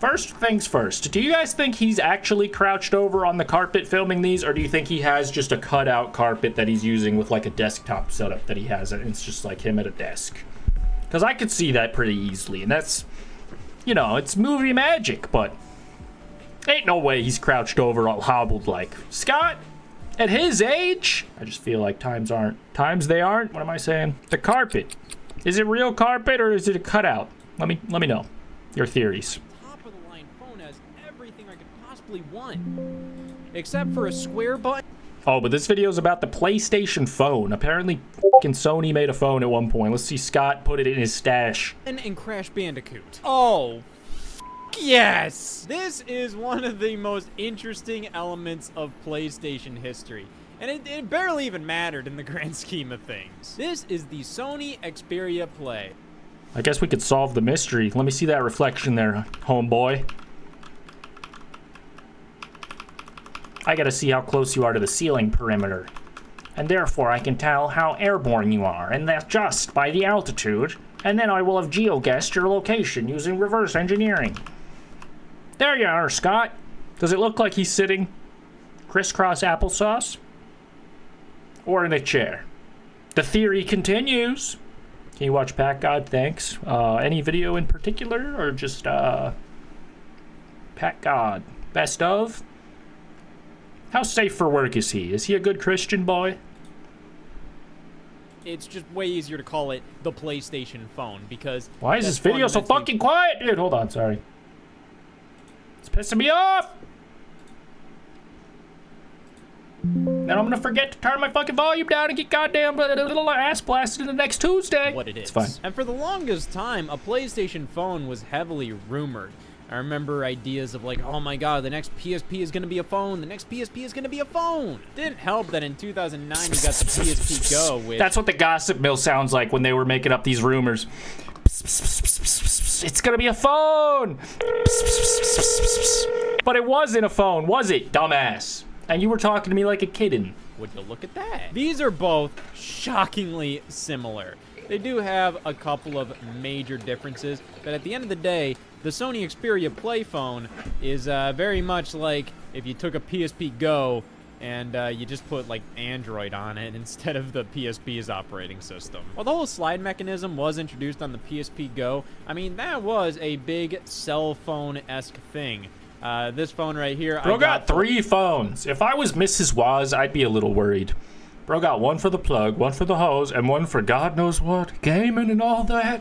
First things first, do you guys think he's actually crouched over on the carpet filming these, or do you think he has just a cutout carpet that he's using with like a desktop setup that he has, and it's just like him at a desk? Because I could see that pretty easily, and that's, you know, it's movie magic, but ain't no way he's crouched over all hobbled like Scott. At his age, I just feel like times they aren't. What am I saying? The carpet. Is it real carpet or is it a cutout? Let me know your theories. One, except for a square button. Oh, but this video is about the PlayStation phone. Apparently, fucking Sony made a phone at one point. Let's see Scott put it in his stash. And Crash Bandicoot. Oh, yes! This is one of the most interesting elements of PlayStation history. And it barely even mattered in the grand scheme of things. This is the Sony Xperia Play. I guess we could solve the mystery. Let me see that reflection there, homeboy. I gotta see how close you are to the ceiling perimeter. And therefore I can tell how airborne you are, and that's just by the altitude. And then I will have geoguessed your location using reverse engineering. There you are, Scott. Does it look like he's sitting crisscross applesauce? Or in a chair? The theory continues. Can you watch Pat God? Thanks. Any video in particular, or just Pat God? Best of? How safe for work is he? Is he a good Christian boy? It's just way easier to call it the PlayStation phone because... Why is this video so fucking quiet? Dude, hold on, sorry. It's pissing me off! Then I'm gonna forget to turn my fucking volume down and get goddamn little ass blasted in the next Tuesday. What it is. It's fine. And for the longest time, a PlayStation phone was heavily rumored. I remember ideas of like, oh my god, the next PSP is going to be a phone. The next PSP is going to be a phone. Didn't help that in 2009 you got the PSP Go, which... That's what the gossip mill sounds like when they were making up these rumors. It's going to be a phone. But it wasn't a phone, was it, dumbass? And you were talking to me like a kitten. Would you look at that? These are both shockingly similar. They do have a couple of major differences, but at the end of the day, the Sony Xperia Play phone is very much like if you took a PSP Go and you just put like Android on it instead of the PSP's operating system. While the whole slide mechanism was introduced on the PSP Go, I mean, that was a big cell phone-esque thing. This phone right here, Bro got 3 phones. If I was Mrs. Waz, I'd be a little worried. Bro got one for the plug, one for the hose, and one for God knows what, gaming and all that.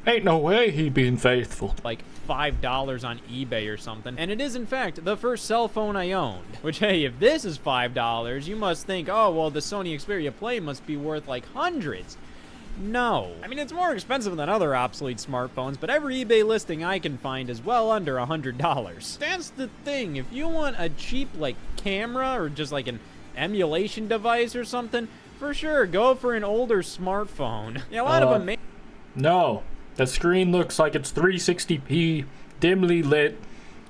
Ain't no way he being faithful. Like $5 on eBay or something. And it is, in fact, the first cell phone I owned. Which, hey, if this is $5, you must think, oh, well, the Sony Xperia Play must be worth like hundreds. No. I mean, it's more expensive than other obsolete smartphones, but every eBay listing I can find is well under $100. That's the thing. If you want a cheap, like, camera or just like an emulation device or something, for sure, go for an older smartphone. Yeah, a lot of them... No. The screen looks like it's 360p, dimly lit.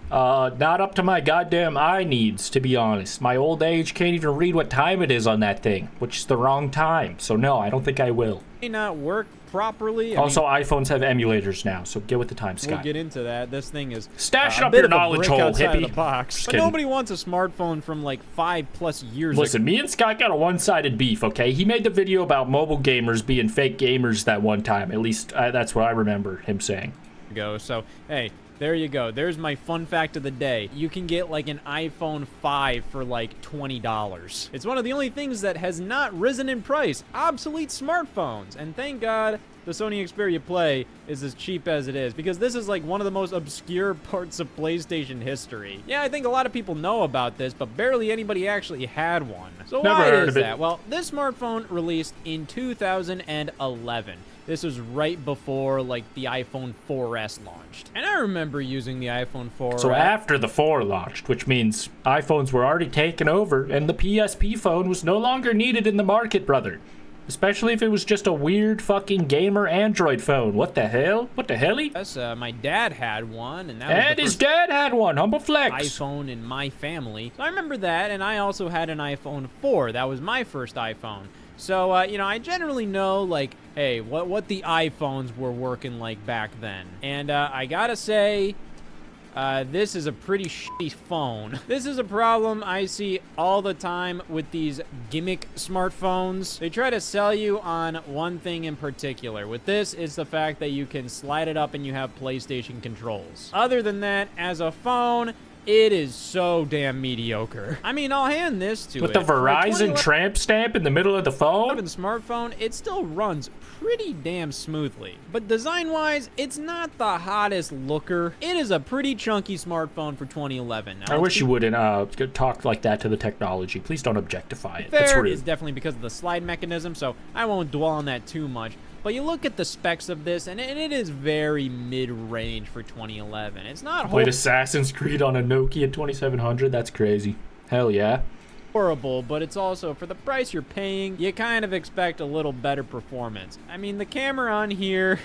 Not up to my goddamn eye needs, to be honest. My old age can't even read what time it is on that thing, which is the wrong time. So no, I don't think I will. May not work properly. Also, iPhones have emulators now, so get with the time, Scott. We'll get into that. This thing is stash up your knowledge hole, hippie. The box. But nobody wants a smartphone from like 5+ years ago. Listen, me and Scott got a one-sided beef, okay? He made the video about mobile gamers being fake gamers that one time. At least that's what I remember him saying. So, hey, there you go. There's my fun fact of the day. You can get like an iPhone 5 for like $20. It's one of the only things that has not risen in price. Obsolete smartphones. And thank God the Sony Xperia Play is as cheap as it is, because this is like one of the most obscure parts of PlayStation history. Yeah, I think a lot of people know about this, but barely anybody actually had one. So why is that? Well, this smartphone released in 2011. This was right before, like, the iPhone 4S launched. And I remember using the iPhone 4. So after the 4 launched, which means iPhones were already taken over, and the PSP phone was no longer needed in the market, brother. Especially if it was just a weird fucking gamer Android phone. What the hell? What the helly? Yes, my dad had one, and that was and his dad had one. Humble flex. iPhone in my family. So I remember that, and I also had an iPhone 4. That was my first iPhone. So, you know, I generally know, like, hey, what the iPhones were working like back then. And I gotta say, this is a pretty shitty phone. This is a problem I see all the time with these gimmick smartphones. They try to sell you on one thing in particular. With this, it's the fact that you can slide it up and you have PlayStation controls. Other than that, as a phone, it is so damn mediocre. I mean, I'll hand this to it. With the Verizon tramp stamp in the middle of the phone? The smartphone, it still runs pretty damn smoothly. But design-wise, it's not the hottest looker. It is a pretty chunky smartphone for 2011. Now, I wish you wouldn't talk like that to the technology. Please don't objectify it. That's rude. It's definitely because of the slide mechanism, so I won't dwell on that too much. But you look at the specs of this, and it is very mid-range for 2011. It's not played Assassin's Creed on a Nokia 2700. That's crazy. Hell yeah. Horrible, but it's also, for the price you're paying, you kind of expect a little better performance. I mean, the camera on here...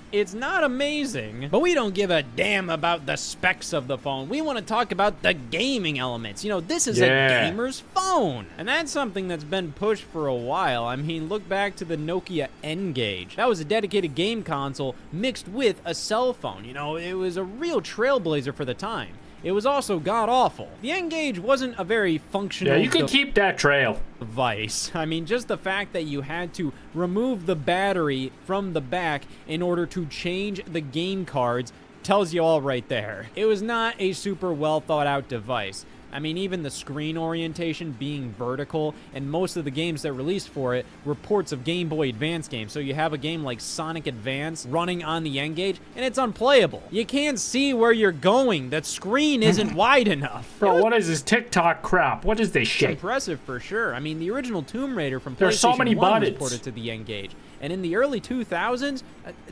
It's not amazing, but we don't give a damn about the specs of the phone. We want to talk about the gaming elements. You know, this is a gamer's phone, and that's something that's been pushed for a while. I mean, look back to the Nokia N-Gage. That was a dedicated game console mixed with a cell phone. You know, it was a real trailblazer for the time. It was also god-awful. The N-Gage wasn't a very functional... Yeah, you can keep that trail. ...device. I mean, just the fact that you had to remove the battery from the back in order to change the game cards tells you all right there. It was not a super well-thought-out device. I mean, even the screen orientation being vertical, and most of the games that released for it were ports of Game Boy Advance games. So you have a game like Sonic Advance running on the N-Gage, and it's unplayable. You can't see where you're going. That screen isn't wide enough. Bro, what is this TikTok crap? What is this shit? It's impressive for sure. I mean, the original Tomb Raider from There's so many PlayStation 1 was buttons. ported to the N-Gage. And in the early 2000s,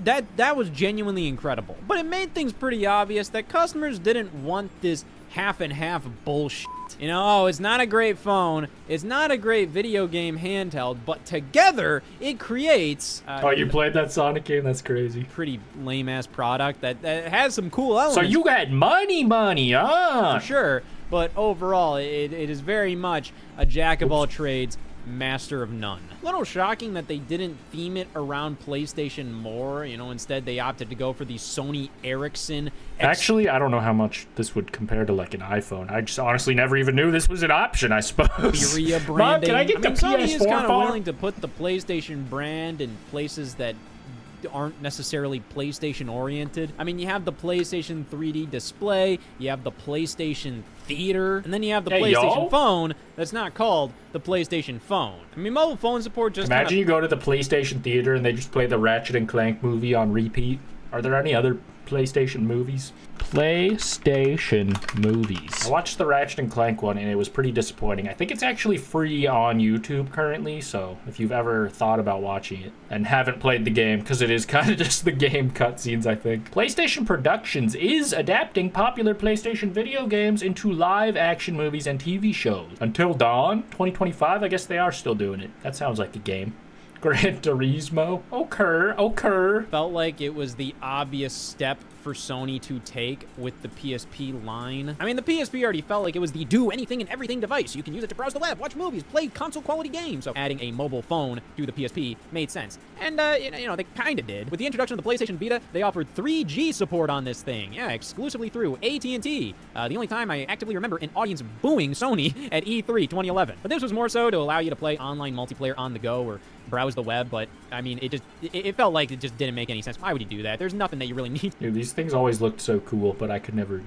that was genuinely incredible. But it made things pretty obvious that customers didn't want this half-and-half bullshit. You know, oh, it's not a great phone, it's not a great video game handheld, but together, it creates... oh, you played that Sonic game? That's crazy. Pretty lame-ass product that has some cool elements. So you got money, huh? For sure, but overall, it is very much a jack-of-all-trades, master of none. A little shocking that they didn't theme it around PlayStation more. You know, instead they opted to go for the Sony Ericsson. Actually, I don't know how much this would compare to like an iPhone. I just honestly never even knew this was an option, I suppose. Xperia branding. Mom, can I get the Sony PS4 is kind of phone? willing to put the PlayStation brand in places that aren't necessarily PlayStation oriented. I mean, you have the PlayStation 3D display, you have the PlayStation Theater, and then you have the PlayStation phone that's not called the PlayStation phone. I mean, mobile phone support just Imagine you go to the PlayStation Theater and they just play the Ratchet and Clank movie on repeat. Are there any other PlayStation movies? PlayStation movies. I watched the Ratchet and Clank one and it was pretty disappointing. I think it's actually free on YouTube currently, so if you've ever thought about watching it and haven't played the game, because it is kind of just the game cutscenes, I think. PlayStation Productions is adapting popular PlayStation video games into live action movies and TV shows. Until Dawn, 2025, I guess they are still doing it. That sounds like a game. Gran Turismo. Occur. Felt like it was the obvious step for Sony to take with the PSP line. I mean, the PSP already felt like it was the do anything and everything device. You can use it to browse the web, watch movies, play console quality games. So adding a mobile phone to the PSP made sense. And, you know, they kind of did. With the introduction of the PlayStation Vita, they offered 3G support on this thing. Yeah, exclusively through AT&T. The only time I actively remember an audience booing Sony at E3 2011. But this was more so to allow you to play online multiplayer on the go or browse the web, but I mean, it felt like it just didn't make any sense. Why would you do that? There's nothing that you really need. Dude, these things always looked so cool, but I could never,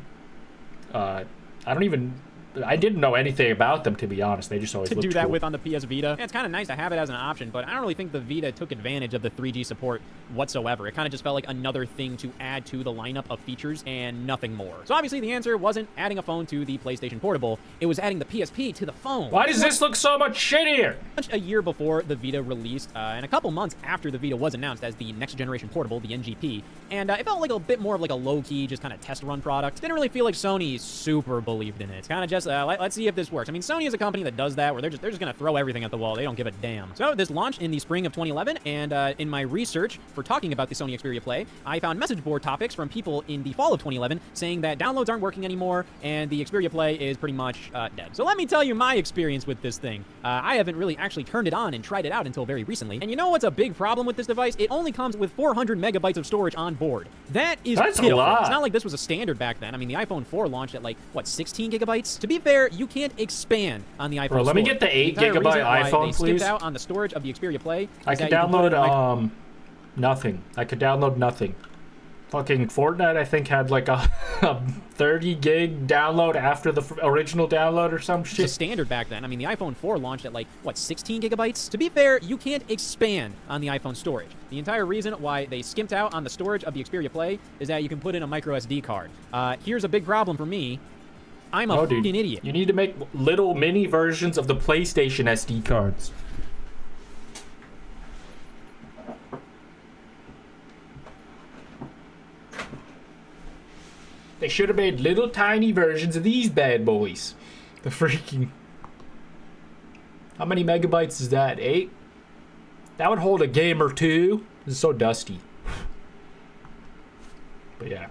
I didn't know anything about them, to be honest. They just always looked cool. To do that with on the PS Vita. Yeah, it's kind of nice to have it as an option, but I don't really think the Vita took advantage of the 3G support whatsoever. It kind of just felt like another thing to add to the lineup of features and nothing more. So obviously the answer wasn't adding a phone to the PlayStation Portable. It was adding the PSP to the phone. Why does this look so much shittier? A year before the Vita released, and a couple months after the Vita was announced as the next generation portable, the NGP, and it felt like a bit more of like a low-key, just kind of test run product. Didn't really feel like Sony super believed in it. Kind of just Let's see if this works. I mean, Sony is a company that does that, where they're just gonna throw everything at the wall. They don't give a damn. So this launched in the spring of 2011, and in my research for talking about the Sony Xperia Play, I found message board topics from people in the fall of 2011 saying that downloads aren't working anymore, and the Xperia Play is pretty much dead. So let me tell you my experience with this thing. I haven't really actually turned it on and tried it out until very recently. And you know what's a big problem with this device? It only comes with 400 megabytes of storage on board. That's pitiful. A lot. It's not like this was a standard back then. I mean, the iPhone 4 launched at like, what, 16 gigabytes? To be fair, you can't expand on the iPhone Bro, let me get the 8 gigabyte iPhone, they please. skipped out on the storage of the Xperia Play. I could download nothing. I could download nothing. Fucking Fortnite, I think, had like a 30 gig download after the original download or some shit. It's a standard back then. I mean, the iPhone 4 launched at like, what, 16 gigabytes? To be fair, you can't expand on the iPhone storage. The entire reason why they skimped out on the storage of the Xperia Play is that you can put in a micro SD card. Here's a big problem for me. I'm a fucking idiot. You need to make little mini versions of the PlayStation SD cards. They should have made little tiny versions of these bad boys. The freaking... How many megabytes is that? 8? That would hold a game or two. This is so dusty. But yeah.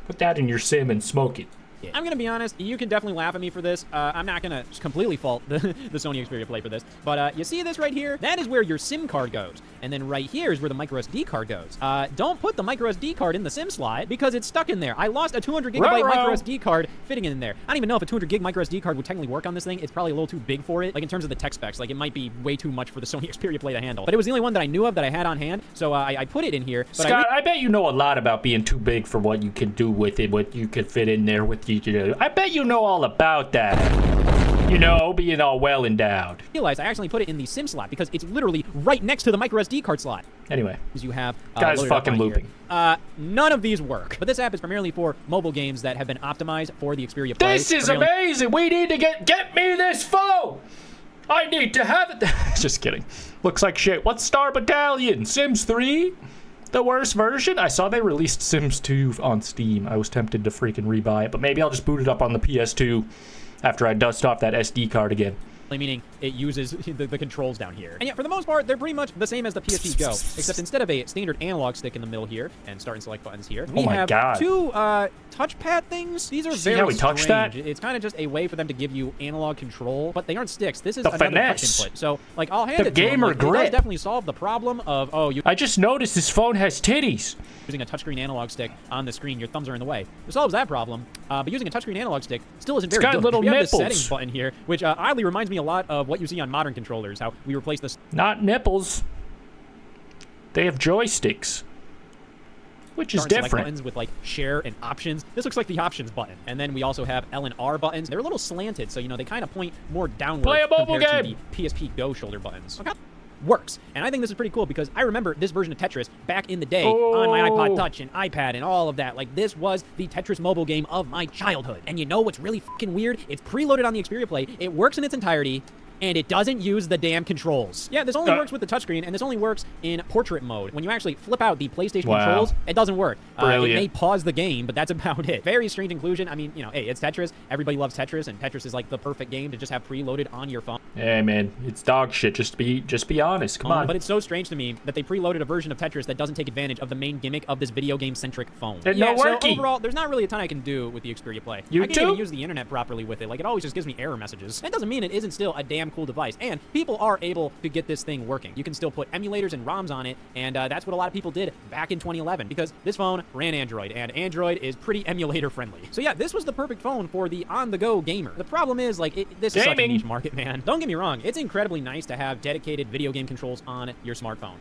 Put that in your sim and smoke it. I'm going to be honest, you can definitely laugh at me for this. I'm not going to completely fault the Sony Xperia Play for this. But you see this right here? That is where your SIM card goes. And then right here is where the micro SD card goes. Don't put the micro SD card in the SIM slot because it's stuck in there. I lost a 200 gigabyte micro SD card fitting in there. I don't even know if a 200 gig micro SD card would technically work on this thing. It's probably a little too big for it. Like in terms of the tech specs, like it might be way too much for the Sony Xperia Play to handle. But it was the only one that I knew of that I had on hand. So I put it in here. But Scott, I bet you know a lot about being too big for what you can do with it, what you could fit in there with you. I bet you know all about that. You know, being all well endowed. I realized I actually put it in the SIM slot because it's literally right next to the micro SD card slot. Anyway, you have guys fucking looping. None of these work. But this app is primarily for mobile games that have been optimized for the Xperia Play. This is amazing. We need to get me this phone. I need to have it. Just kidding. Looks like shit. What's Star Battalion? Sims 3? The worst version? I saw they released Sims 2 on Steam. I was tempted to freaking rebuy it, but maybe I'll just boot it up on the PS2 after I dust off that SD card again. Meaning it uses the controls down here. And yeah, for the most part, they're pretty much the same as the PSP Go, except instead of a standard analog stick in the middle here and start and select buttons here, we have two touchpad things. These are very how we touch that? It's kind of just a way for them to give you analog control, but they aren't sticks. This is another touch input. So, like, I'll hand it to them. Like, it does definitely solve the problem of, I just noticed this phone has titties. Using a touchscreen analog stick on the screen, your thumbs are in the way. It solves that problem, but using a touchscreen analog stick still isn't very good. It's got little we have nipples. This settings button here, which oddly reminds me a lot of what you see on modern controllers, how we replace this. Not nipples. They have joysticks, which is different. Buttons with like share and options. This looks like the options button. And then we also have L and R buttons. They're a little slanted, so you know they kind of point more downward compared to the PSP Go shoulder buttons. Okay. Works. And I think this is pretty cool because I remember this version of Tetris back in the day on my iPod Touch and iPad and all of that. Like, this was the Tetris mobile game of my childhood. And you know what's really fucking weird? It's preloaded on the Xperia Play. It works in its entirety. And it doesn't use the damn controls. Yeah, this only works with the touchscreen, and this only works in portrait mode. When you actually flip out the PlayStation controls, it doesn't work. It may pause the game, but that's about it. Very strange inclusion. I mean, you know, hey, it's Tetris. Everybody loves Tetris, and Tetris is like the perfect game to just have preloaded on your phone. Hey, man, it's dog shit. Just be honest. Come on. But it's so strange to me that they preloaded a version of Tetris that doesn't take advantage of the main gimmick of this video game-centric phone. So overall, there's not really a ton I can do with the Xperia Play. I can't even use the internet properly with it. Like, it always just gives me error messages. That doesn't mean it isn't still a damn cool device. And people are able to get this thing working. You can still put emulators and ROMs on it, and that's what a lot of people did back in 2011 because this phone ran Android, and Android is pretty emulator friendly. So yeah, this was the perfect phone for the on-the-go gamer. The problem is, like, this is such a niche market, man. Don't get me wrong, it's incredibly nice to have dedicated video game controls on your smartphone.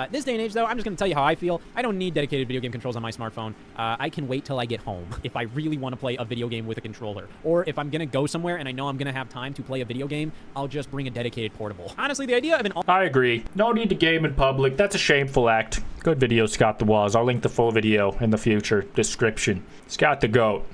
This day and age, though, I'm just going to tell you how I feel. I don't need dedicated video game controls on my smartphone. I can wait till I get home if I really want to play a video game with a controller. Or if I'm going to go somewhere and I know I'm going to have time to play a video game, I'll just bring a dedicated portable. Honestly, the idea of an... I agree. No need to game in public. That's a shameful act. Good video, Scott the Waz. I'll link the full video in the future description. Scott the GOAT.